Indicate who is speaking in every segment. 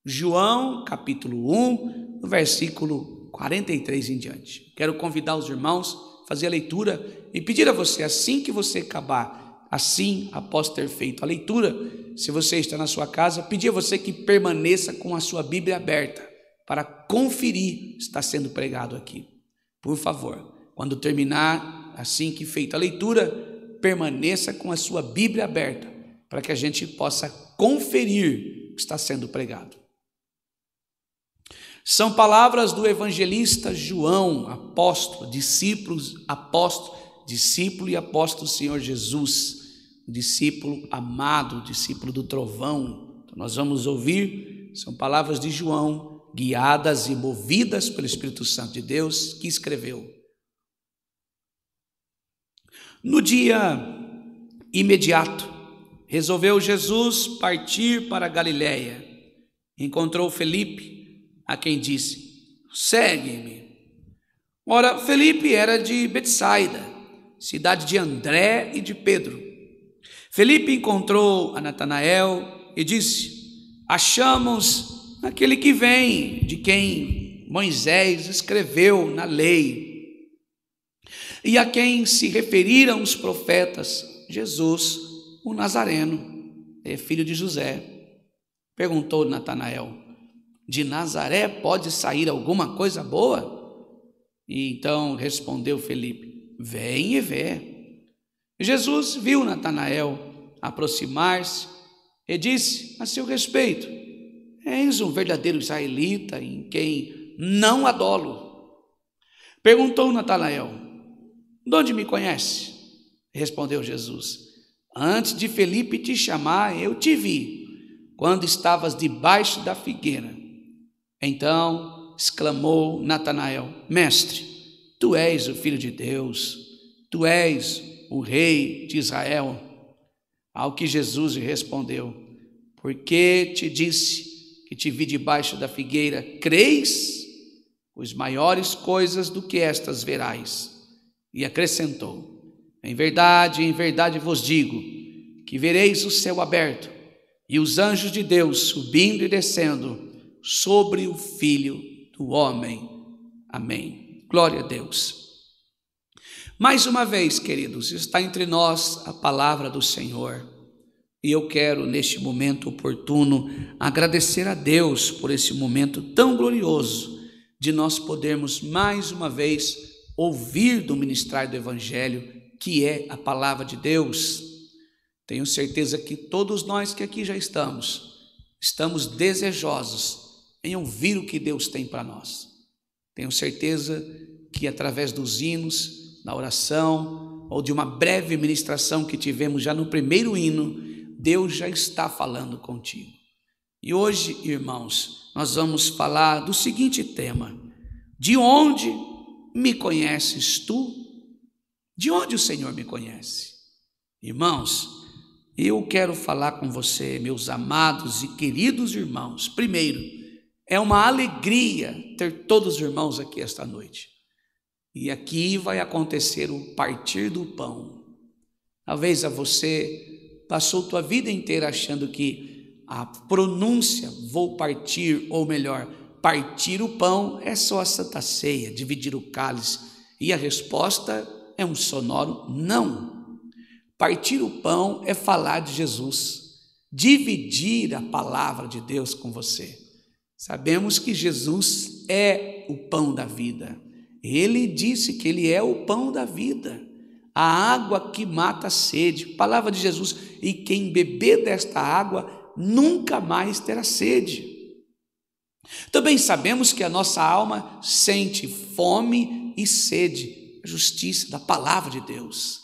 Speaker 1: João, capítulo 1, no versículo 43 em diante. Quero convidar os irmãos a fazer a leitura e pedir a você, assim que você acabar, assim, após ter feito a leitura, se você está na sua casa, pedir a você que permaneça com a sua Bíblia aberta para conferir o que está sendo pregado aqui. Por favor, quando terminar, assim que feita a leitura, permaneça com a sua Bíblia aberta para que a gente possa conferir o que está sendo pregado. São palavras do evangelista João, apóstolo e apóstolo do Senhor Jesus, discípulo amado, discípulo do trovão. Então nós vamos ouvir, são palavras de João, guiadas e movidas pelo Espírito Santo de Deus, que escreveu. No dia imediato, resolveu Jesus partir para a Galiléia. Encontrou Felipe, a quem disse: segue-me. Ora, Felipe era de Betsaida, cidade de André e de Pedro. Felipe encontrou a Natanael e disse: achamos aquele que vem, de quem Moisés escreveu na lei, e a quem se referiram os profetas, Jesus, o Nazareno, filho de José. Perguntou Natanael: de Nazaré pode sair alguma coisa boa? E então respondeu Felipe: vem e vê. Jesus viu Natanael aproximar-se e disse a seu respeito: és um verdadeiro israelita em quem não há dolo. Perguntou Natanael: de onde me conhece? Respondeu Jesus: antes de Felipe te chamar, eu te vi, quando estavas debaixo da figueira. Então exclamou Natanael: mestre, tu és o Filho de Deus, tu és o Rei de Israel. Ao que Jesus lhe respondeu: porque te disse que te vi debaixo da figueira, crês? Pois maiores coisas do que estas verás. E acrescentou: em verdade vos digo, que vereis o céu aberto e os anjos de Deus subindo e descendo sobre o Filho do Homem. Amém. Glória a Deus. Mais uma vez, queridos, está entre nós a palavra do Senhor. E eu quero, neste momento oportuno, agradecer a Deus por esse momento tão glorioso de nós podermos mais uma vez ouvir do ministrar do Evangelho, que é a palavra de Deus. Tenho certeza que todos nós que aqui já estamos desejosos em ouvir o que Deus tem para nós. Tenho certeza que através dos hinos, da oração ou de uma breve ministração que tivemos já no primeiro hino, Deus já está falando contigo. E hoje, irmãos, nós vamos falar do seguinte tema: de onde me conheces tu? De onde o Senhor me conhece? Irmãos, eu quero falar com você, meus amados e queridos irmãos. Primeiro, é uma alegria ter todos os irmãos aqui esta noite. E aqui vai acontecer o partir do pão. Talvez você passou tua vida inteira achando que a pronúncia vou partir, ou melhor, partir o pão é só a Santa Ceia, dividir o cálice. E a resposta é um sonoro não. Partir o pão é falar de Jesus, dividir a palavra de Deus com você. Sabemos que Jesus é o pão da vida. Ele disse que ele é o pão da vida, a água que mata a sede. Palavra de Jesus: e quem beber desta água nunca mais terá sede. Também sabemos que a nossa alma sente fome e sede, a justiça da palavra de Deus.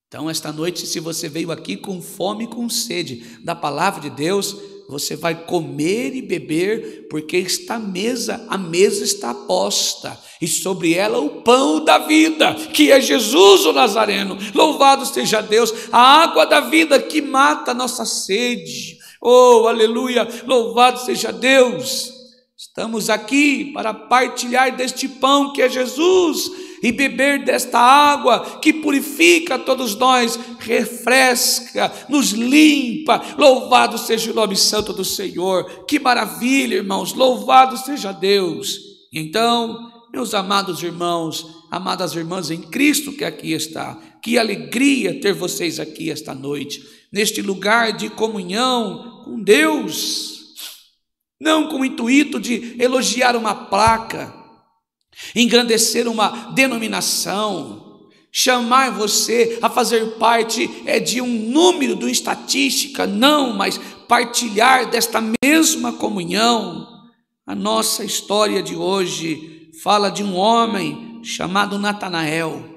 Speaker 1: Então, esta noite, se você veio aqui com fome e com sede da palavra de Deus, você vai comer e beber, porque a mesa está posta, e sobre ela o pão da vida, que é Jesus o Nazareno. Louvado seja Deus, a água da vida que mata a nossa sede. Oh, aleluia, louvado seja Deus. Estamos aqui para partilhar deste pão que é Jesus, e beber desta água que purifica todos nós, refresca, nos limpa. Louvado seja o nome santo do Senhor. Que maravilha, irmãos, louvado seja Deus. Então, meus amados irmãos, amadas irmãs em Cristo que aqui está, que alegria ter vocês aqui esta noite, neste lugar de comunhão com Deus, não com o intuito de elogiar uma placa, engrandecer uma denominação, chamar você a fazer parte de um número, de uma estatística, não, mas partilhar desta mesma comunhão. A nossa história de hoje fala de um homem chamado Natanael.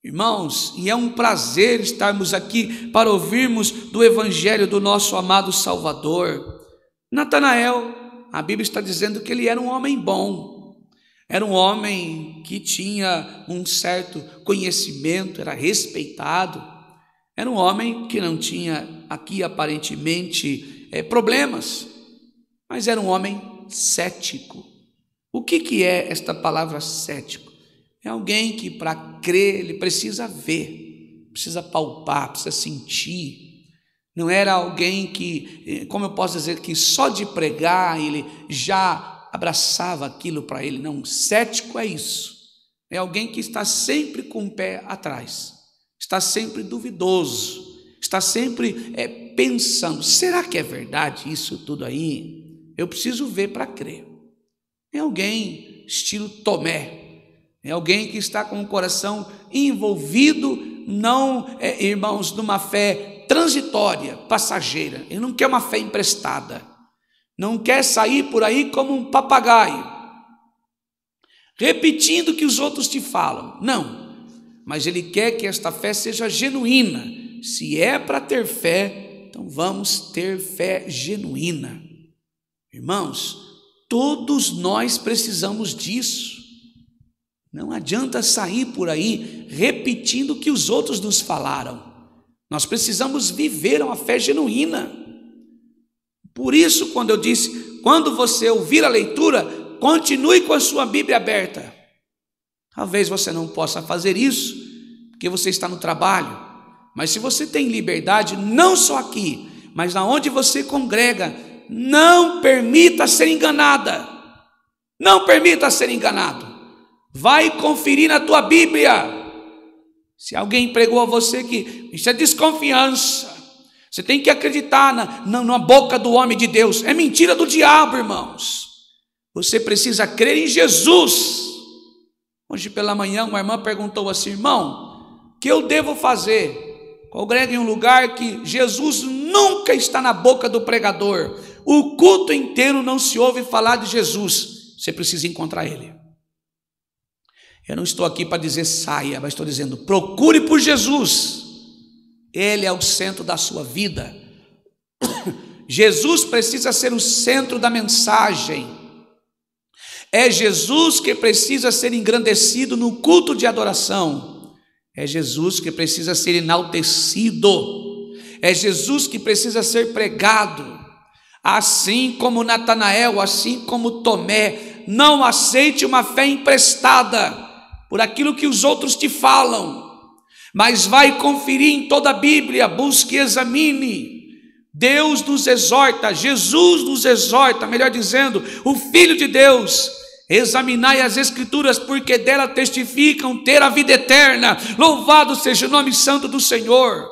Speaker 1: Irmãos, e é um prazer estarmos aqui para ouvirmos do evangelho do nosso amado Salvador. Natanael, a Bíblia está dizendo que ele era um homem bom, era um homem que tinha um certo conhecimento, era respeitado, era um homem que não tinha aqui aparentemente problemas, mas era um homem cético. O que é esta palavra cético? É alguém que para crer ele precisa ver, precisa palpar, precisa sentir. Não era alguém que, como eu posso dizer, que só de pregar ele já abraçava aquilo para ele. Não, cético é isso. É alguém que está sempre com o pé atrás, está sempre duvidoso, está sempre pensando, será que é verdade isso tudo aí? Eu preciso ver para crer. É alguém estilo Tomé, é alguém que está com o coração envolvido, não, irmãos, numa fé transitória, passageira. Ele não quer uma fé emprestada, não quer sair por aí como um papagaio, repetindo o que os outros te falam. Não, mas ele quer que esta fé seja genuína. Se é para ter fé, então vamos ter fé genuína. Irmãos, todos nós precisamos disso. Não adianta sair por aí repetindo o que os outros nos falaram. Nós precisamos viver uma fé genuína. Por isso, quando eu disse, quando você ouvir a leitura, continue com a sua Bíblia aberta. Talvez você não possa fazer isso, porque você está no trabalho. Mas se você tem liberdade, não só aqui, mas na onde você congrega, não permita ser enganada. Não permita ser enganado. Vai conferir na tua Bíblia. Se alguém pregou a você que isso é desconfiança, você tem que acreditar na boca do homem de Deus, é mentira do diabo, irmãos. Você precisa crer em Jesus. Hoje pela manhã uma irmã perguntou assim: irmão, o que eu devo fazer? Congrega em um lugar que Jesus nunca está na boca do pregador, o culto inteiro não se ouve falar de Jesus. Você precisa encontrar ele. Eu não estou aqui para dizer saia, mas estou dizendo, procure por Jesus. Ele é o centro da sua vida. Jesus precisa ser o centro da mensagem. É Jesus que precisa ser engrandecido no culto de adoração. É Jesus que precisa ser enaltecido. É Jesus que precisa ser pregado. Assim como Natanael, assim como Tomé, não aceite uma fé emprestada por aquilo que os outros te falam, mas vai conferir em toda a Bíblia, busque e examine. Deus nos exorta, Jesus nos exorta, melhor dizendo, o Filho de Deus: examinai as Escrituras, porque dela testificam ter a vida eterna. Louvado seja o nome santo do Senhor.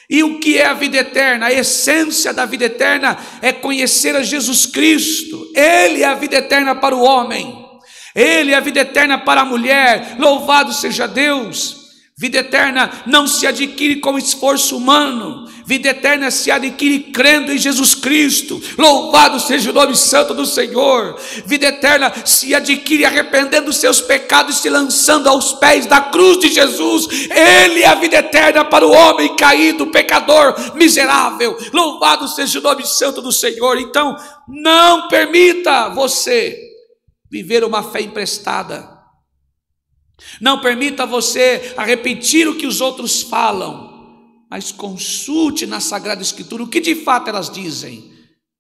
Speaker 1: E o que é a vida eterna? A essência da vida eterna é conhecer a Jesus Cristo. Ele é a vida eterna para o homem, Ele é a vida eterna para a mulher. Louvado seja Deus. Vida eterna não se adquire com esforço humano. Vida eterna se adquire crendo em Jesus Cristo. Louvado seja o nome santo do Senhor. Vida eterna se adquire arrependendo dos seus pecados e se lançando aos pés da cruz de Jesus. Ele é a vida eterna para o homem caído, pecador, miserável. Louvado seja o nome santo do Senhor. Então, não permita você viver uma fé emprestada. Não permita você a repetir o que os outros falam, mas consulte na Sagrada Escritura o que de fato elas dizem.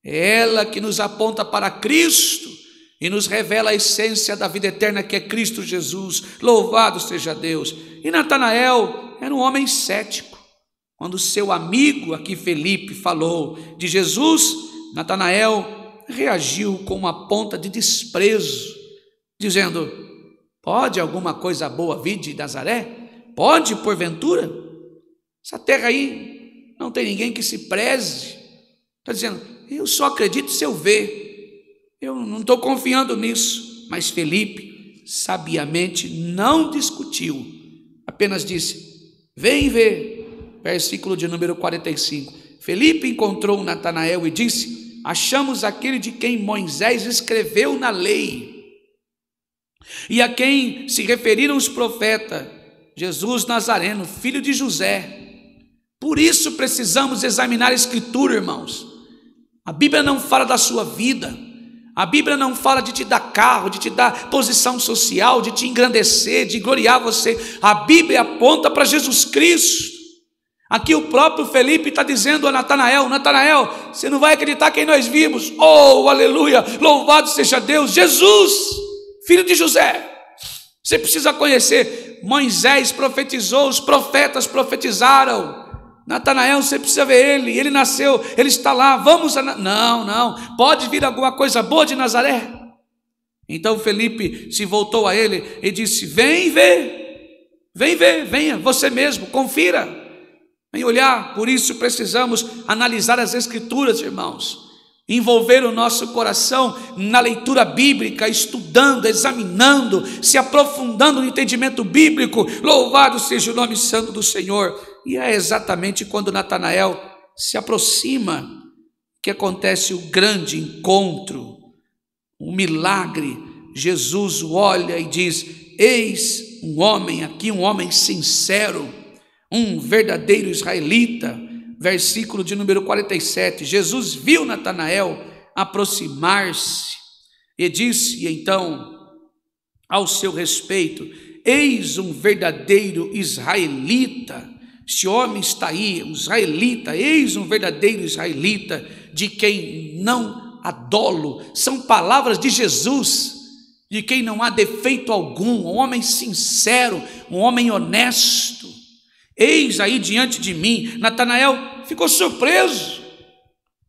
Speaker 1: É ela que nos aponta para Cristo, e nos revela a essência da vida eterna, que é Cristo Jesus. Louvado seja Deus. E Natanael era um homem cético. Quando seu amigo aqui Felipe falou de Jesus, Natanael reagiu com uma ponta de desprezo, dizendo: pode alguma coisa boa vir de Nazaré? Pode, porventura? Essa terra aí não tem ninguém que se preze. Está dizendo: eu só acredito se eu ver. Eu não estou confiando nisso. Mas Felipe sabiamente não discutiu, apenas disse: vem ver. Versículo de número 45. Felipe encontrou Natanael e disse: achamos aquele de quem Moisés escreveu na lei, e a quem se referiram os profetas, Jesus Nazareno, filho de José. Por isso precisamos examinar a Escritura, irmãos. A Bíblia não fala da sua vida, a Bíblia não fala de te dar carro, de te dar posição social, de te engrandecer, de gloriar você. A Bíblia aponta para Jesus Cristo. Aqui o próprio Felipe está dizendo a Natanael: Natanael, você não vai acreditar quem nós vimos. Oh, aleluia, louvado seja Deus, Jesus, filho de José. Você precisa conhecer. Moisés profetizou, os profetas profetizaram. Natanael, você precisa ver ele nasceu, ele está lá, vamos a... Não, pode vir alguma coisa boa de Nazaré? Então Felipe se voltou a ele e disse: vem ver, venha, você mesmo, confira, vem olhar. Por isso precisamos analisar as Escrituras, irmãos, envolver o nosso coração na leitura bíblica, estudando, examinando, se aprofundando no entendimento bíblico. Louvado seja o nome santo do Senhor. E é exatamente quando Natanael se aproxima que acontece o grande encontro, o milagre. Jesus o olha e diz: eis um homem aqui, um homem sincero, um verdadeiro israelita. Versículo de número 47. Jesus viu Natanael aproximar-se e disse então ao seu respeito: eis um verdadeiro israelita. Este homem está aí, um israelita, eis um verdadeiro israelita, de quem não há dolo. São palavras de Jesus, de quem não há defeito algum, um homem sincero, um homem honesto. Eis aí diante de mim. Natanael ficou surpreso,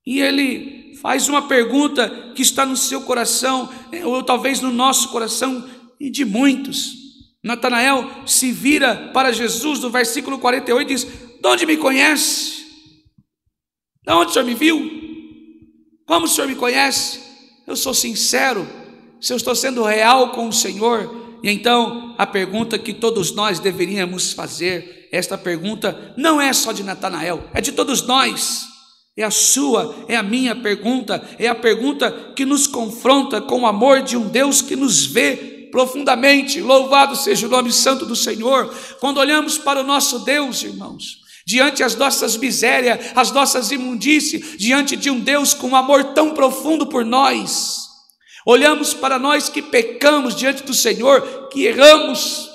Speaker 1: e ele faz uma pergunta que está no seu coração, ou talvez no nosso coração, e de muitos. Natanael se vira para Jesus no versículo 48 e diz: de onde me conhece? De onde o senhor me viu? Como o senhor me conhece? Eu sou sincero, se eu estou sendo real com o Senhor. E então a pergunta que todos nós deveríamos fazer, esta pergunta não é só de Natanael, é de todos nós. É a sua, é a minha pergunta, é a pergunta que nos confronta com o amor de um Deus que nos vê profundamente. Louvado seja o nome santo do Senhor. Quando olhamos para o nosso Deus, irmãos, diante as nossas misérias, as nossas imundícies, diante de um Deus com um amor tão profundo por nós, olhamos para nós que pecamos diante do Senhor, que erramos,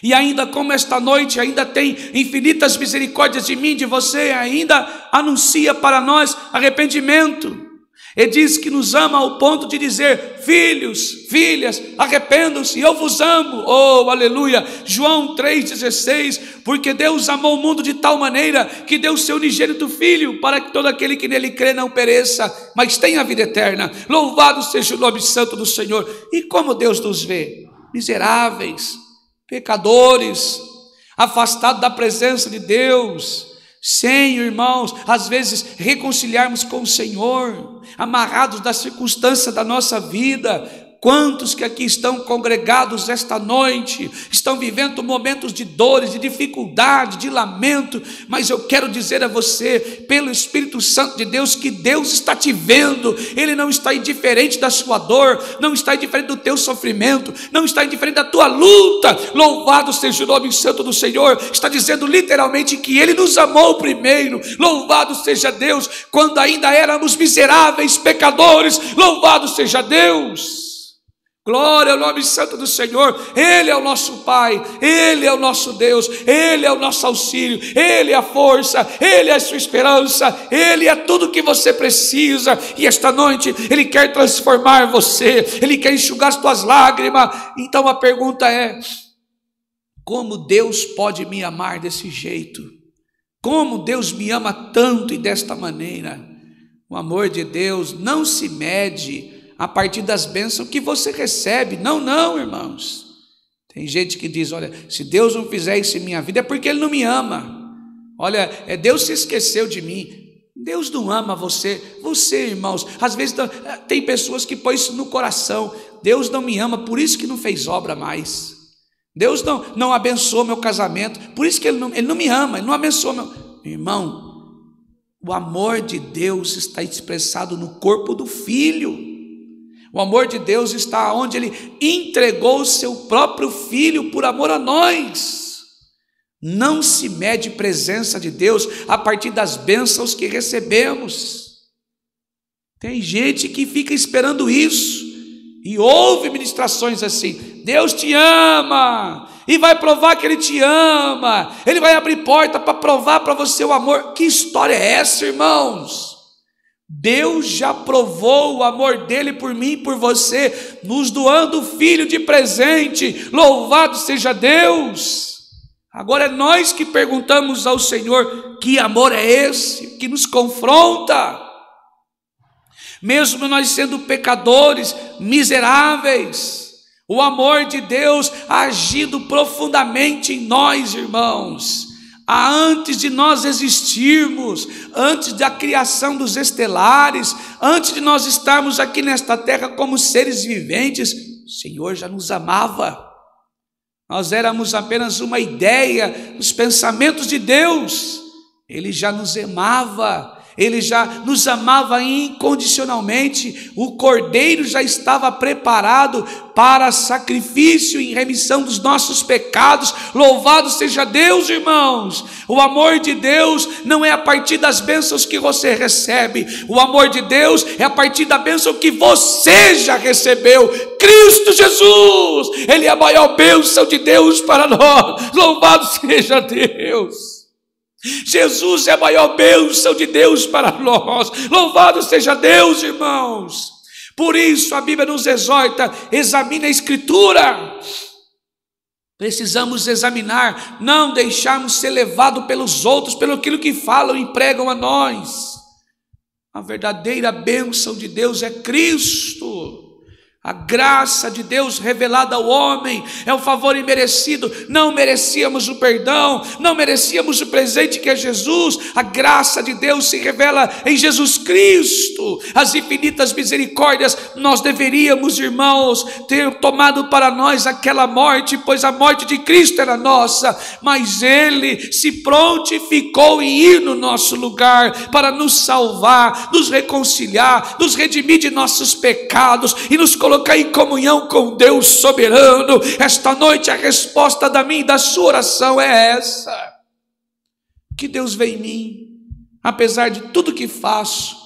Speaker 1: e ainda como esta noite ainda tem infinitas misericórdias de mim, de você, ainda anuncia para nós arrependimento. Ele diz que nos ama ao ponto de dizer: filhos, filhas, arrependam-se, eu vos amo. Oh, aleluia. João 3,16. Porque Deus amou o mundo de tal maneira que deu o seu unigênito Filho, para que todo aquele que nele crê não pereça, mas tenha a vida eterna. Louvado seja o nome santo do Senhor. E como Deus nos vê? Miseráveis, pecadores, afastados da presença de Deus, sem, irmãos, às vezes reconciliarmos com o Senhor, amarrados da circunstância da nossa vida. Quantos que aqui estão congregados esta noite, estão vivendo momentos de dores, de dificuldade, de lamento, mas eu quero dizer a você, pelo Espírito Santo de Deus, que Deus está te vendo. Ele não está indiferente da sua dor, não está indiferente do teu sofrimento, não está indiferente da tua luta. Louvado seja o nome santo do Senhor. Está dizendo literalmente que Ele nos amou primeiro. Louvado seja Deus, quando ainda éramos miseráveis, pecadores. Louvado seja Deus. Glória ao nome santo do Senhor. Ele é o nosso Pai, Ele é o nosso Deus, Ele é o nosso auxílio, Ele é a força, Ele é a sua esperança, Ele é tudo que você precisa. E esta noite Ele quer transformar você, Ele quer enxugar as tuas lágrimas. Então a pergunta é: como Deus pode me amar desse jeito? Como Deus me ama tanto e desta maneira? O amor de Deus não se mede a partir das bênçãos que você recebe. Não, irmãos. Tem gente que diz: olha, se Deus não fizer isso em minha vida é porque Ele não me ama. Olha, Deus se esqueceu de mim. Deus não ama você. Você, irmãos, às vezes tem pessoas que põem isso no coração: Deus não me ama, por isso que não fez obra mais. Deus não abençoou meu casamento, por isso que Ele não me ama, Ele não abençoou meu... Irmão, o amor de Deus está expressado no corpo do Filho. O amor de Deus está onde Ele entregou o seu próprio Filho por amor a nós. Não se mede presença de Deus a partir das bênçãos que recebemos. Tem gente que fica esperando isso e ouve ministrações assim: Deus te ama e vai provar que Ele te ama, Ele vai abrir porta para provar para você o amor. Que história é essa, irmãos? Deus já provou o amor dele por mim e por você, nos doando o Filho de presente. Louvado seja Deus. Agora é nós que perguntamos ao Senhor: que amor é esse que nos confronta? Mesmo nós sendo pecadores, miseráveis, o amor de Deus agindo profundamente em nós, irmãos. Antes de nós existirmos, antes da criação dos estelares, antes de nós estarmos aqui nesta terra como seres viventes, o Senhor já nos amava. Nós éramos apenas uma ideia dos pensamentos de Deus. Ele já nos amava, Ele já nos amava incondicionalmente. O Cordeiro já estava preparado para sacrifício em remissão dos nossos pecados. Louvado seja Deus, irmãos. O amor de Deus não é a partir das bênçãos que você recebe. O amor de Deus é a partir da bênção que você já recebeu. Cristo Jesus, Ele é a maior bênção de Deus para nós. Louvado seja Deus. Jesus é a maior bênção de Deus para nós. Louvado seja Deus, irmãos. Por isso a Bíblia nos exorta: examine a Escritura. Precisamos examinar, não deixarmos ser levados pelos outros, pelo aquilo que falam e pregam a nós. A verdadeira bênção de Deus é Cristo. A graça de Deus revelada ao homem é um favor imerecido. Não merecíamos o perdão, não merecíamos o presente que é Jesus. A graça de Deus se revela em Jesus Cristo. As infinitas misericórdias, nós deveríamos, irmãos, ter tomado para nós aquela morte, pois a morte de Cristo era nossa, mas Ele se prontificou em ir no nosso lugar para nos salvar, nos reconciliar, nos redimir de nossos pecados e nos colocar em comunhão com Deus soberano. Esta noite a resposta da minha e da sua oração é essa: que Deus vê em mim, apesar de tudo que faço,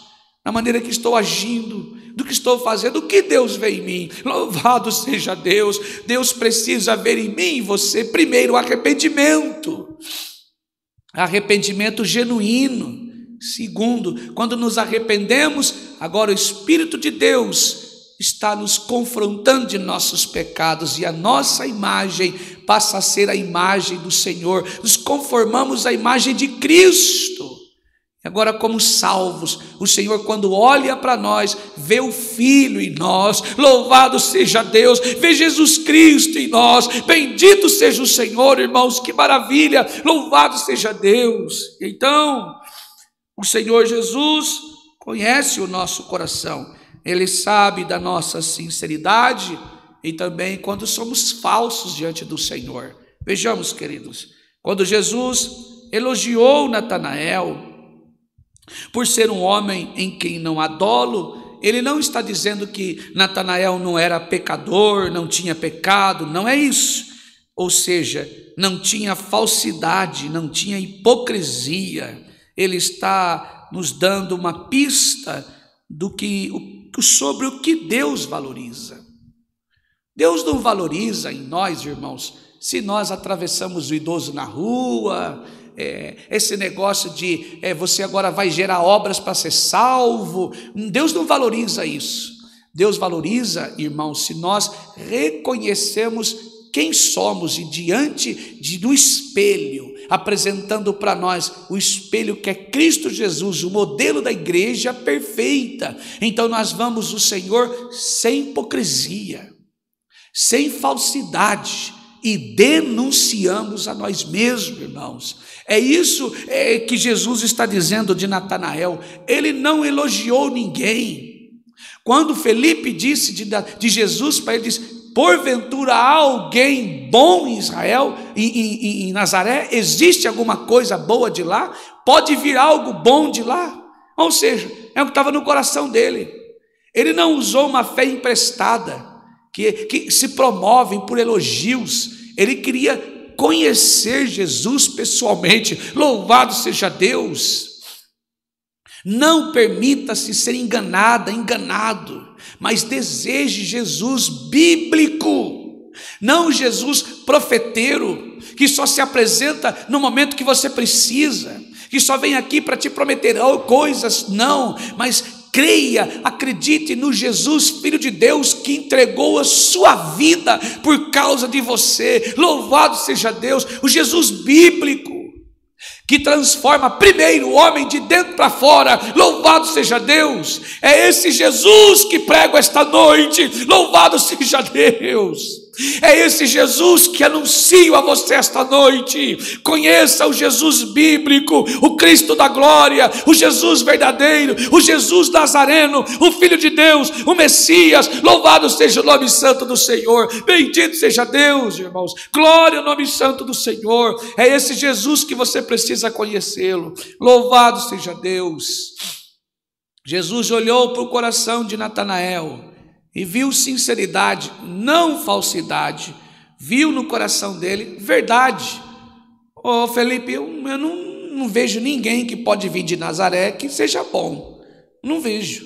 Speaker 1: na maneira que estou agindo, do que estou fazendo, o que Deus vê em mim. Louvado seja Deus. Deus precisa ver em mim e em você primeiro arrependimento genuíno. Segundo, quando nos arrependemos, agora o Espírito de Deus está nos confrontando de nossos pecados e a nossa imagem passa a ser a imagem do Senhor. Nos conformamos à imagem de Cristo. Agora, como salvos, o Senhor, quando olha para nós, vê o Filho em nós. Louvado seja Deus. Vê Jesus Cristo em nós. Bendito seja o Senhor, irmãos. Que maravilha. Louvado seja Deus. Então, o Senhor Jesus conhece o nosso coração. Ele sabe da nossa sinceridade e também quando somos falsos diante do Senhor. Vejamos, queridos, quando Jesus elogiou Natanael por ser um homem em quem não há dolo, Ele não está dizendo que Natanael não era pecador, não tinha pecado, não é isso. Ou seja, não tinha falsidade, não tinha hipocrisia. Ele está nos dando uma pista sobre o que Deus valoriza. Deus não valoriza em nós, irmãos, se nós atravessamos o idoso na rua, esse negócio de você agora vai gerar obras para ser salvo. Deus não valoriza isso. Deus valoriza, irmãos, se nós reconhecemos quem somos e diante do espelho, apresentando para nós o espelho que é Cristo Jesus, o modelo da igreja perfeita. Então nós vamos o Senhor sem hipocrisia, sem falsidade, e denunciamos a nós mesmos, irmãos. É isso que Jesus está dizendo de Natanael. Ele não elogiou ninguém. Quando Felipe disse de Jesus para ele, disse: porventura há alguém bom em Israel, em Nazaré? Existe alguma coisa boa de lá? Pode vir algo bom de lá? Ou seja, é o que estava no coração dele. Ele não usou uma fé emprestada, que se promovem por elogios. Ele queria conhecer Jesus pessoalmente. Louvado seja Deus. Não permita-se ser enganado, mas deseje Jesus bíblico, não Jesus profeteiro, que só se apresenta no momento que você precisa, que só vem aqui para te prometer coisas. Não, mas creia, acredite no Jesus, Filho de Deus, que entregou a sua vida por causa de você. Louvado seja Deus. O Jesus bíblico, que transforma primeiro o homem de dentro para fora. Louvado seja Deus. É esse Jesus que prego esta noite. Louvado seja Deus. É esse Jesus que anuncio a você esta noite. Conheça o Jesus bíblico, o Cristo da glória, o Jesus verdadeiro, o Jesus Nazareno, o Filho de Deus, o Messias. Louvado seja o nome santo do Senhor. Bendito seja Deus, irmãos. Glória ao nome santo do Senhor. É esse Jesus que você precisa conhecê-lo. Louvado seja Deus. Jesus olhou para o coração de Natanael e viu sinceridade, não falsidade. Viu no coração dele verdade. Felipe, eu não vejo ninguém que pode vir de Nazaré que seja bom. Não vejo.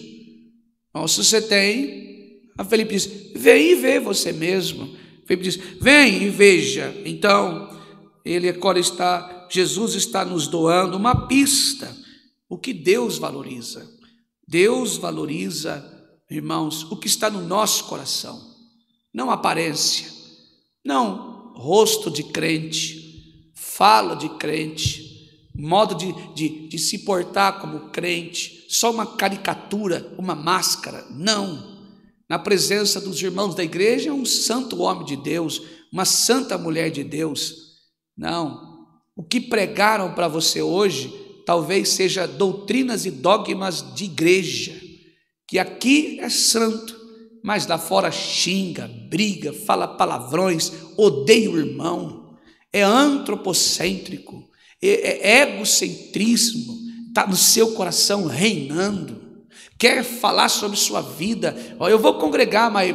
Speaker 1: Se você tem, a Felipe diz: vem e vê você mesmo. Felipe diz: vem e veja. Então, Jesus está nos doando uma pista. O que Deus valoriza? Deus valoriza, irmãos, o que está no nosso coração, não aparência, não rosto de crente, fala de crente, modo de se portar como crente, só uma caricatura, uma máscara. Não. Na presença dos irmãos da igreja, um santo homem de Deus, uma santa mulher de Deus. Não. O que pregaram para você hoje talvez seja doutrinas e dogmas de igreja, que aqui é santo, mas lá fora xinga, briga, fala palavrões, odeia o irmão, é antropocêntrico, é egocentrismo, está no seu coração reinando, quer falar sobre sua vida. Eu vou congregar, mas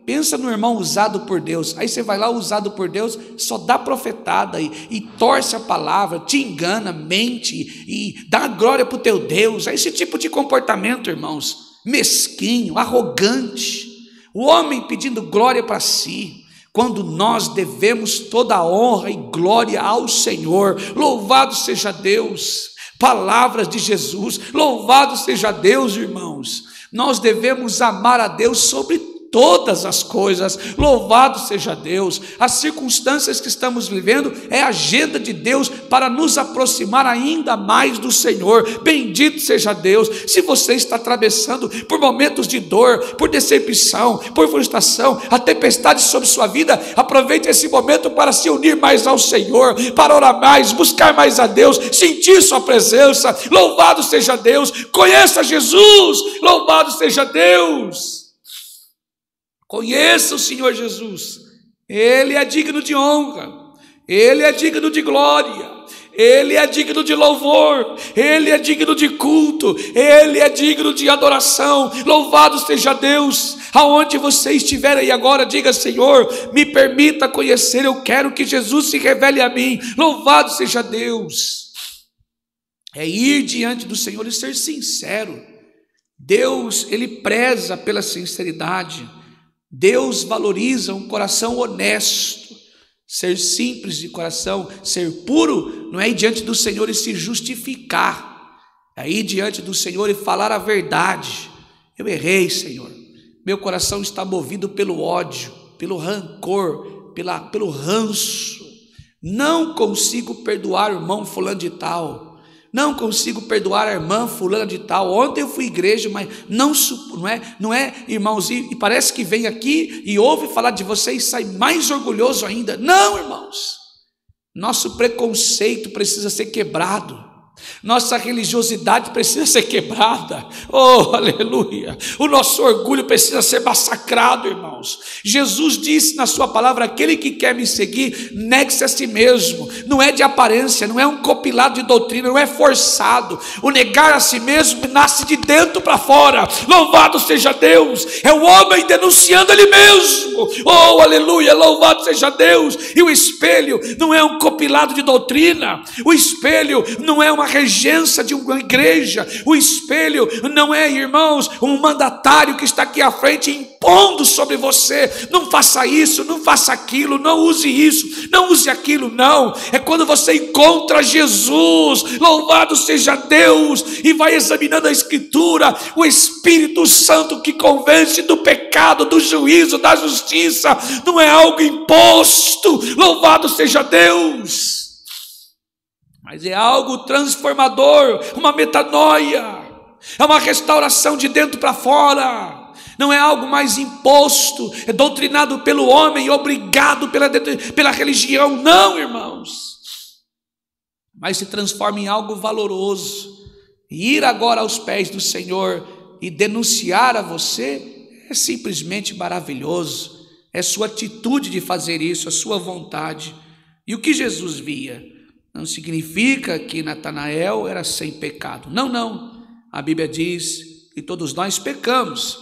Speaker 1: pensa no irmão usado por Deus. Aí você vai lá, usado por Deus, só dá profetada e torce a palavra, te engana, mente e dá glória para o teu Deus. É esse tipo de comportamento, irmãos, mesquinho, arrogante, o homem pedindo glória para si, quando nós devemos toda a honra e glória ao Senhor. Louvado seja Deus. Palavras de Jesus. Louvado seja Deus, irmãos. Nós devemos amar a Deus sobre todas as coisas. Louvado seja Deus. As circunstâncias que estamos vivendo é a agenda de Deus para nos aproximar ainda mais do Senhor. Bendito seja Deus. Se você está atravessando por momentos de dor, por decepção, por frustração, a tempestade sobre sua vida, aproveite esse momento para se unir mais ao Senhor, para orar mais, buscar mais a Deus, sentir sua presença. Louvado seja Deus. Conheça Jesus. Louvado seja Deus. Conheça o Senhor Jesus. Ele é digno de honra, Ele é digno de glória, Ele é digno de louvor, Ele é digno de culto, Ele é digno de adoração. Louvado seja Deus. Aonde você estiver aí agora, diga: Senhor, me permita conhecer, eu quero que Jesus se revele a mim. Louvado seja Deus. É ir diante do Senhor e ser sincero. Deus, Ele preza pela sinceridade. Deus valoriza um coração honesto, ser simples de coração, ser puro, não é ir diante do Senhor e se justificar, é ir diante do Senhor e falar a verdade. Eu errei, Senhor, meu coração está movido pelo ódio, pelo rancor, pelo ranço, não consigo perdoar o irmão fulano de tal, não consigo perdoar a irmã fulana de tal. Ontem eu fui à igreja, mas não é, irmãos, e parece que vem aqui e ouve falar de você e sai mais orgulhoso ainda. Não, irmãos, nosso preconceito precisa ser quebrado, nossa religiosidade precisa ser quebrada, oh aleluia, o nosso orgulho precisa ser massacrado, irmãos. Jesus disse na sua palavra: aquele que quer me seguir, negue-se a si mesmo. Não é de aparência, não é um compilado de doutrina, não é forçado. O negar a si mesmo nasce de dentro para fora. Louvado seja Deus, é o homem denunciando ele mesmo, oh aleluia, louvado seja Deus. E o espelho não é um compilado de doutrina, o espelho não é uma regência de uma igreja, o espelho não é, irmãos, um mandatário que está aqui à frente impondo sobre você: não faça isso, não faça aquilo, não use isso, não use aquilo. Não, é quando você encontra Jesus, louvado seja Deus, e vai examinando a Escritura, o Espírito Santo que convence do pecado, do juízo, da justiça. Não é algo imposto, louvado seja Deus, mas é algo transformador, uma metanoia, é uma restauração de dentro para fora. Não é algo mais imposto, é doutrinado pelo homem, obrigado pela religião. Não, irmãos, mas se transforma em algo valoroso. E ir agora aos pés do Senhor e denunciar a você é simplesmente maravilhoso. É sua atitude de fazer isso, a sua vontade. E o que Jesus via não significa que Natanael era sem pecado. Não, não. A Bíblia diz que todos nós pecamos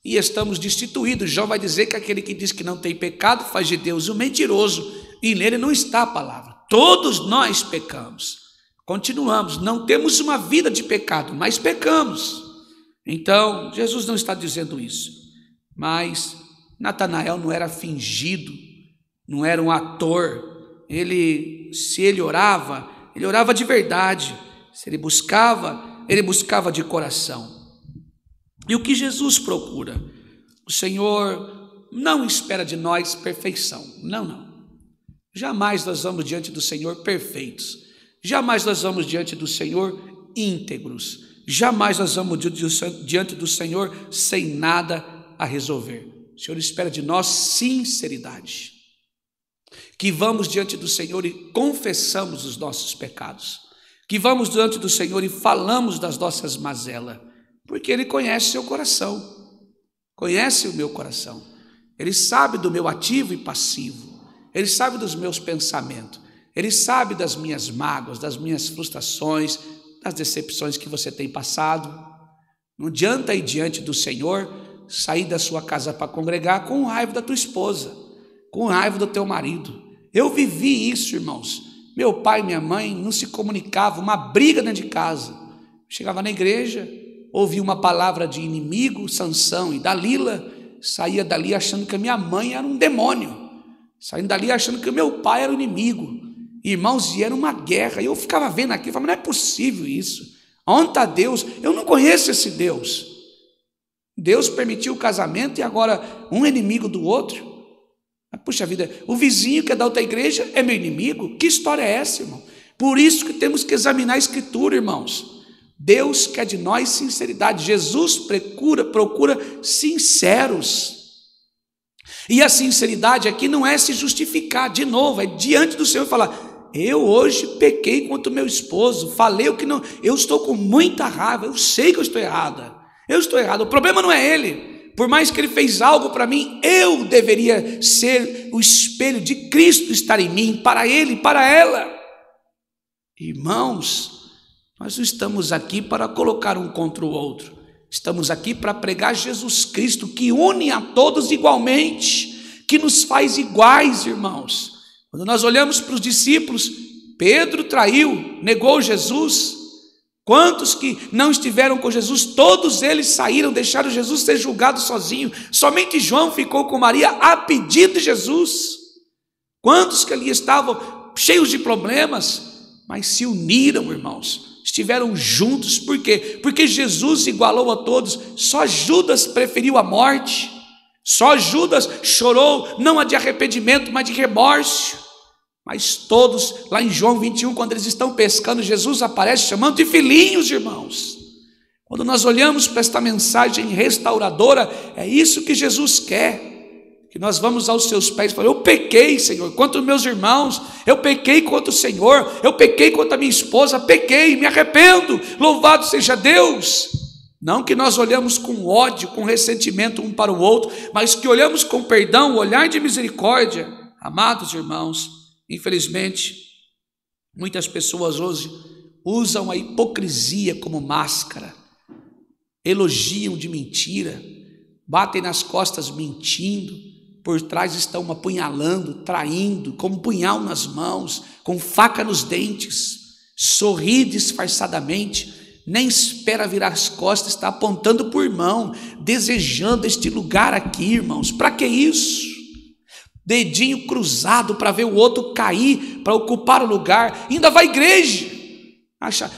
Speaker 1: e estamos destituídos. João vai dizer que aquele que diz que não tem pecado faz de Deus um mentiroso, e nele não está a palavra. Todos nós pecamos. Continuamos, não temos uma vida de pecado, mas pecamos. Então, Jesus não está dizendo isso. Mas Natanael não era fingido, não era um ator. Se ele orava de verdade. Se ele buscava de coração. E o que Jesus procura? O Senhor não espera de nós perfeição. Não, não. Jamais nós vamos diante do Senhor perfeitos. Jamais nós vamos diante do Senhor íntegros. Jamais nós vamos diante do Senhor sem nada a resolver. O Senhor espera de nós sinceridade. Que vamos diante do Senhor e confessamos os nossos pecados, que vamos diante do Senhor e falamos das nossas mazelas, porque Ele conhece seu coração, conhece o meu coração, Ele sabe do meu ativo e passivo, Ele sabe dos meus pensamentos, Ele sabe das minhas mágoas, das minhas frustrações, das decepções que você tem passado. Não adianta ir diante do Senhor, sair da sua casa para congregar com raiva da tua esposa, com raiva do teu marido. Eu vivi isso, irmãos. Meu pai e minha mãe não se comunicavam, uma briga dentro de casa. Chegava na igreja, ouvia uma palavra de inimigo, Sansão e Dalila, saía dali achando que a minha mãe era um demônio, saindo dali achando que o meu pai era o inimigo. Irmãos, e era uma guerra. E eu ficava vendo aquilo, falava: não é possível isso. Onde está Deus? Eu não conheço esse Deus. Deus permitiu o casamento e agora um é inimigo do outro. Puxa vida, o vizinho que é da outra igreja é meu inimigo? Que história é essa, irmão? Por isso que temos que examinar a Escritura, irmãos. Deus quer de nós sinceridade. Jesus procura sinceros. E a sinceridade aqui não é se justificar, de novo, é diante do Senhor falar: eu hoje pequei contra o meu esposo, falei o que não, eu estou com muita raiva, eu sei que eu estou errada, o problema não é ele. Por mais que ele fez algo para mim, eu deveria ser o espelho de Cristo, estar em mim, para ele, para ela. Irmãos, nós não estamos aqui para colocar um contra o outro. Estamos aqui para pregar Jesus Cristo, que une a todos igualmente, que nos faz iguais, irmãos. Quando nós olhamos para os discípulos, Pedro traiu, negou Jesus. Quantos que não estiveram com Jesus, todos eles saíram, deixaram Jesus ser julgado sozinho. Somente João ficou com Maria a pedido de Jesus. Quantos que ali estavam cheios de problemas, mas se uniram, irmãos, estiveram juntos. Por quê? Porque Jesus igualou a todos. Só Judas preferiu a morte. Só Judas chorou, não a de arrependimento, mas de remorso. Mas todos, lá em João 21, quando eles estão pescando, Jesus aparece chamando de filhinhos, irmãos. Quando nós olhamos para esta mensagem restauradora, é isso que Jesus quer. Que nós vamos aos seus pés e falamos: eu pequei, Senhor, contra os meus irmãos, eu pequei contra o Senhor, eu pequei contra a minha esposa, pequei, me arrependo, louvado seja Deus. Não que nós olhamos com ódio, com ressentimento um para o outro, mas que olhamos com perdão, olhar de misericórdia. Amados irmãos, infelizmente, muitas pessoas hoje usam a hipocrisia como máscara, elogiam de mentira, batem nas costas mentindo, por trás estão apunhalando, traindo, com um punhal nas mãos, com faca nos dentes, sorri disfarçadamente, nem espera virar as costas, está apontando para o irmão, desejando este lugar aqui, irmãos. Para que isso? Dedinho cruzado para ver o outro cair, para ocupar o lugar, ainda vai à igreja.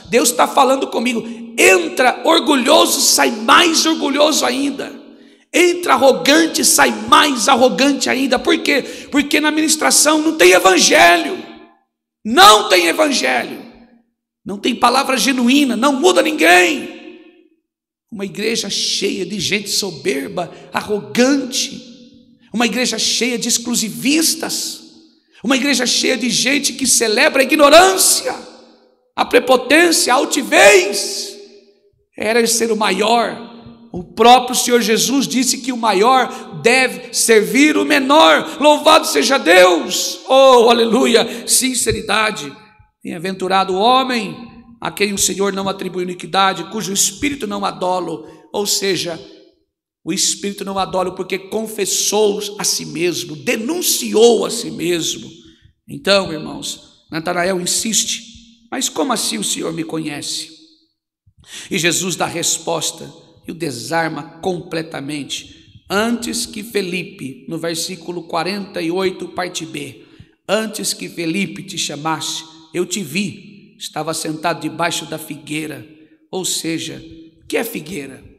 Speaker 1: Deus está falando comigo: entra orgulhoso, sai mais orgulhoso ainda. Entra arrogante, sai mais arrogante ainda. Por quê? Porque na ministração não tem evangelho. Não tem evangelho. Não tem palavra genuína, não muda ninguém. Uma igreja cheia de gente soberba, arrogante. Uma igreja cheia de exclusivistas, uma igreja cheia de gente que celebra a ignorância, a prepotência, a altivez. Era ser o maior. O próprio Senhor Jesus disse que o maior deve servir o menor. Louvado seja Deus. Oh, aleluia, sinceridade. Bem-aventurado o homem a quem o Senhor não atribui iniquidade, cujo espírito não há dolo, ou seja, o espírito não há dolo porque confessou a si mesmo, denunciou a si mesmo. Então, irmãos, Natanael insiste: mas como assim o Senhor me conhece? E Jesus dá resposta e o desarma completamente. Antes que Felipe, no versículo 48, parte B, antes que Felipe te chamasse, eu te vi, estava sentado debaixo da figueira. Ou seja, o que é figueira?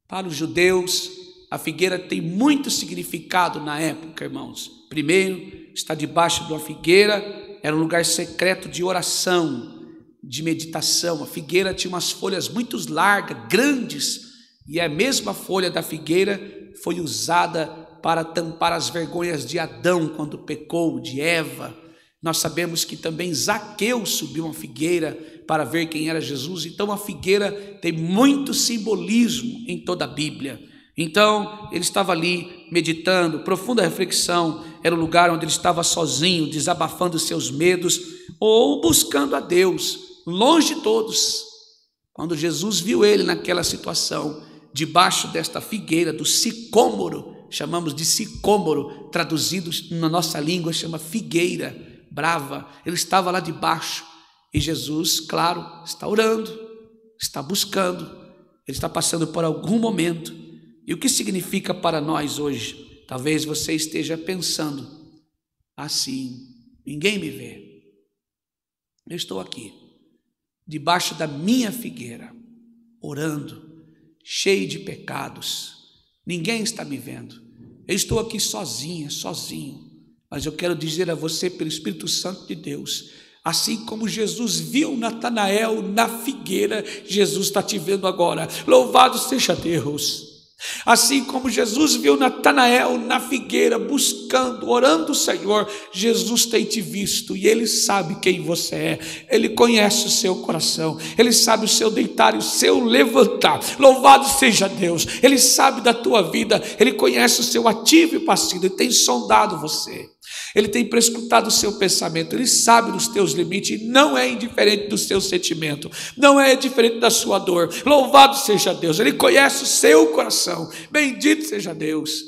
Speaker 1: Para os judeus, a figueira tem muito significado na época, irmãos. Primeiro, estar debaixo de uma figueira era um lugar secreto de oração, de meditação. A figueira tinha umas folhas muito largas, grandes, e a mesma folha da figueira foi usada para tampar as vergonhas de Adão quando pecou, de Eva. Nós sabemos que também Zaqueu subiu uma figueira para ver quem era Jesus. Então a figueira tem muito simbolismo em toda a Bíblia. Então ele estava ali meditando, profunda reflexão. Era o lugar onde ele estava sozinho, desabafando seus medos ou buscando a Deus, longe de todos. Quando Jesus viu ele naquela situação, debaixo desta figueira do sicômoro, chamamos de sicômoro, traduzido na nossa língua chama figueira brava, ele estava lá debaixo e Jesus, claro, está orando, está buscando, ele está passando por algum momento. E o que significa para nós hoje? Talvez você esteja pensando assim: ninguém me vê, eu estou aqui debaixo da minha figueira orando, cheio de pecados, ninguém está me vendo, eu estou aqui sozinha, sozinho. Mas eu quero dizer a você, pelo Espírito Santo de Deus, assim como Jesus viu Natanael na figueira, Jesus está te vendo agora. Louvado seja Deus. Assim como Jesus viu Natanael na figueira, buscando, orando o Senhor, Jesus tem te visto e Ele sabe quem você é, Ele conhece o seu coração, Ele sabe o seu deitar e o seu levantar. Louvado seja Deus. Ele sabe da tua vida, Ele conhece o seu ativo e passivo, Ele tem sondado você, Ele tem prescrutado o seu pensamento, Ele sabe dos teus limites e não é indiferente do seu sentimento, não é diferente da sua dor. Louvado seja Deus. Ele conhece o seu coração. Bendito seja Deus.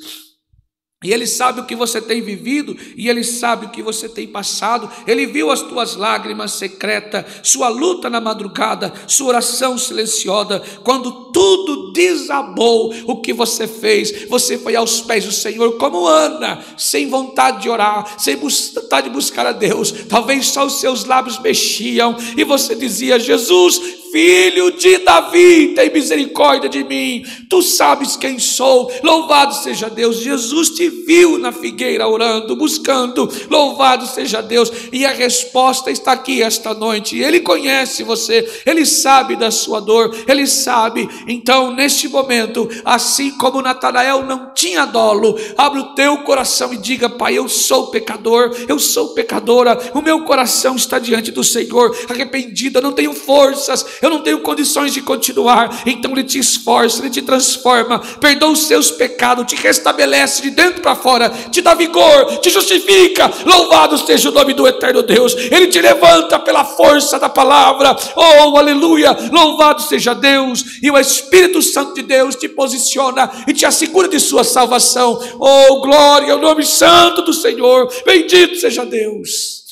Speaker 1: E Ele sabe o que você tem vivido, e Ele sabe o que você tem passado. Ele viu as tuas lágrimas secretas, sua luta na madrugada, sua oração silenciosa. Quando tudo desabou, o que você fez? Você foi aos pés do Senhor como Ana, sem vontade de orar, sem vontade de buscar a Deus. Talvez só os seus lábios mexiam, e você dizia: Jesus, Filho de Davi, tem misericórdia de mim, tu sabes quem sou. Louvado seja Deus. Jesus te viu na figueira orando, buscando. Louvado seja Deus. E a resposta está aqui esta noite. Ele conhece você, Ele sabe da sua dor, Ele sabe. Então neste momento, assim como Natanael não tinha dolo, abre o teu coração e diga: Pai, eu sou pecador, eu sou pecadora, o meu coração está diante do Senhor, arrependido, eu não tenho forças, eu não tenho condições de continuar. Então Ele te esforça, Ele te transforma, perdoa os seus pecados, te restabelece de dentro para fora, te dá vigor, te justifica. Louvado seja o nome do eterno Deus. Ele te levanta pela força da palavra. Oh, aleluia, louvado seja Deus. E o Espírito Santo de Deus te posiciona e te assegura de sua salvação. Oh, glória ao nome santo do Senhor, bendito seja Deus.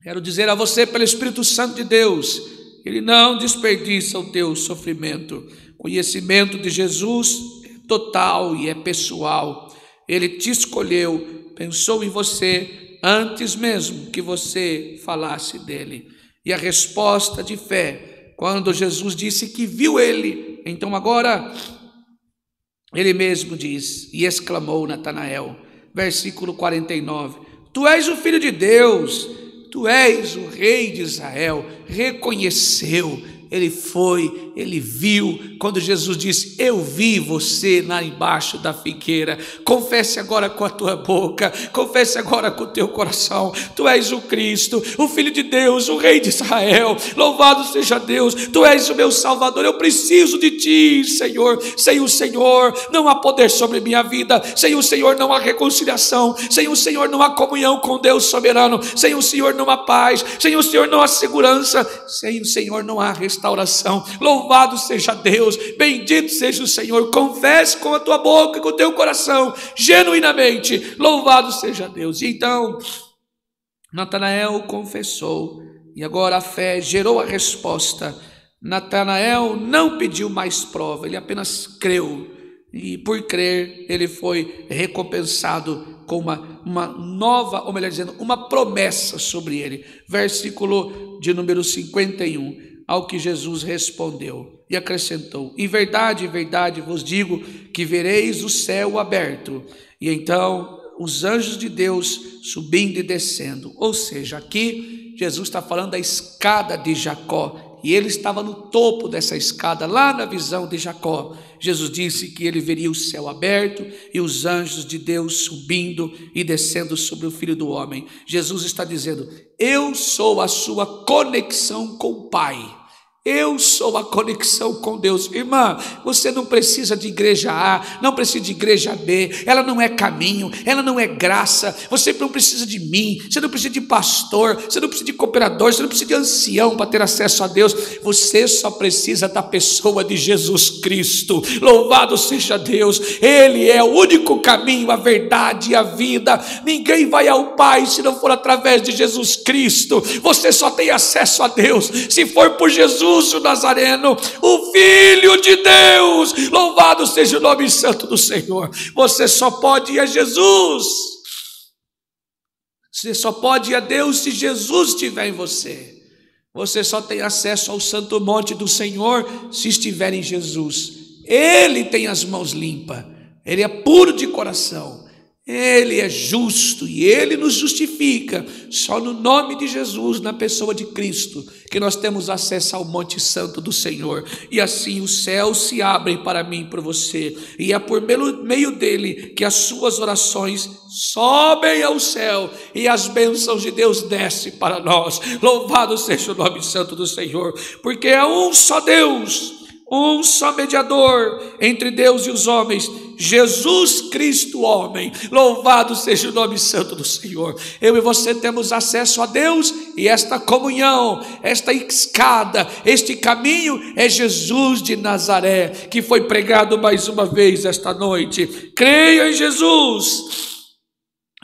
Speaker 1: Quero dizer a você, pelo Espírito Santo de Deus, Ele não desperdiça o teu sofrimento. Conhecimento de Jesus é total e é pessoal. Ele te escolheu, pensou em você antes mesmo que você falasse dele. E a resposta de fé, quando Jesus disse que viu ele, então agora Ele mesmo diz e exclamou: Natanael, versículo 49, tu és o Filho de Deus, tu és o Rei de Israel. Reconheceu, ele foi, ele viu. Quando Jesus disse: eu vi você lá embaixo da figueira. Confesse agora com a tua boca, confesse agora com o teu coração: tu és o Cristo, o Filho de Deus, o Rei de Israel. Louvado seja Deus, tu és o meu Salvador. Eu preciso de ti, Senhor. Sem o Senhor não há poder sobre minha vida, sem o Senhor não há reconciliação, sem o Senhor não há comunhão com Deus soberano, sem o Senhor não há paz, sem o Senhor não há segurança, sem o Senhor não há restauração. Louvado seja Deus, bendito seja o Senhor. Confesse com a tua boca e com o teu coração, genuinamente. Louvado seja Deus. E então Natanael confessou, e agora a fé gerou a resposta. Natanael não pediu mais prova, ele apenas creu, e por crer ele foi recompensado com uma nova, ou melhor dizendo, uma promessa sobre ele. Versículo de número 51, ao que Jesus respondeu e acrescentou: em verdade vos digo que vereis o céu aberto, e então os anjos de Deus subindo e descendo. Ou seja, aqui Jesus está falando da escada de Jacó, e ele estava no topo dessa escada, lá na visão de Jacó. Jesus disse que ele veria o céu aberto e os anjos de Deus subindo e descendo sobre o Filho do Homem. Jesus está dizendo: eu sou a sua conexão com o Pai. Eu sou a conexão com Deus. Irmã, você não precisa de igreja A, não precisa de igreja B, ela não é caminho, ela não é graça. Você não precisa de mim, você não precisa de pastor, você não precisa de cooperador, você não precisa de ancião para ter acesso a Deus. Você só precisa da pessoa de Jesus Cristo. Louvado seja Deus. Ele é o único caminho, a verdade e a vida. Ninguém vai ao Pai se não for através de Jesus Cristo. Você só tem acesso a Deus se for por Jesus o Nazareno, o Filho de Deus. Louvado seja o nome santo do Senhor. Você só pode ir a Jesus, você só pode ir a Deus se Jesus estiver em você. Você só tem acesso ao santo monte do Senhor se estiver em Jesus. Ele tem as mãos limpas, ele é puro de coração, ele é justo e ele nos justifica. Só no nome de Jesus, na pessoa de Cristo, que nós temos acesso ao Monte Santo do Senhor. E assim os céus se abrem para mim e para você, e é por meio dele que as suas orações sobem ao céu e as bênçãos de Deus descem para nós. Louvado seja o nome santo do Senhor, porque é um só Deus, um só mediador entre Deus e os homens, Jesus Cristo homem. Louvado seja o nome santo do Senhor. Eu e você temos acesso a Deus e esta comunhão, esta escada, este caminho é Jesus de Nazaré, que foi pregado mais uma vez esta noite. Creia em Jesus,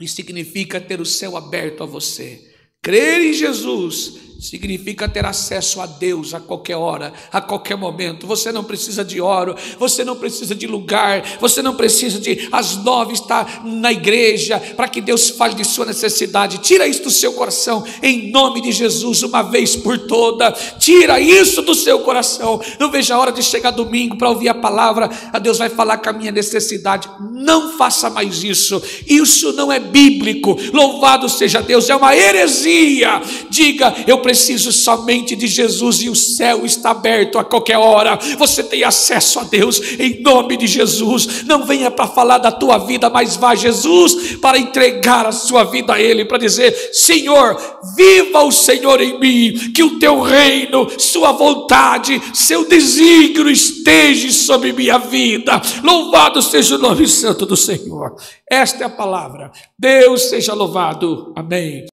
Speaker 1: isso significa ter o céu aberto a você. Crer em Jesus significa ter acesso a Deus a qualquer hora, a qualquer momento. Você não precisa de hora, você não precisa de lugar, você não precisa de às 9 estar na igreja para que Deus fale de sua necessidade. Tira isso do seu coração, em nome de Jesus, uma vez por toda. Tira isso do seu coração. Não veja a hora de chegar domingo para ouvir a palavra. A Deus vai falar com a minha necessidade. Não faça mais isso. Isso não é bíblico. Louvado seja Deus, é uma heresia. Diga: eu preciso somente de Jesus e o céu está aberto a qualquer hora. Você tem acesso a Deus em nome de Jesus. Não venha para falar da tua vida, mas vá a Jesus para entregar a sua vida a Ele, para dizer: Senhor, viva o Senhor em mim, que o teu reino, sua vontade, seu desígnio esteja sobre minha vida. Louvado seja o nome santo do Senhor. Esta é a palavra. Deus seja louvado. Amém.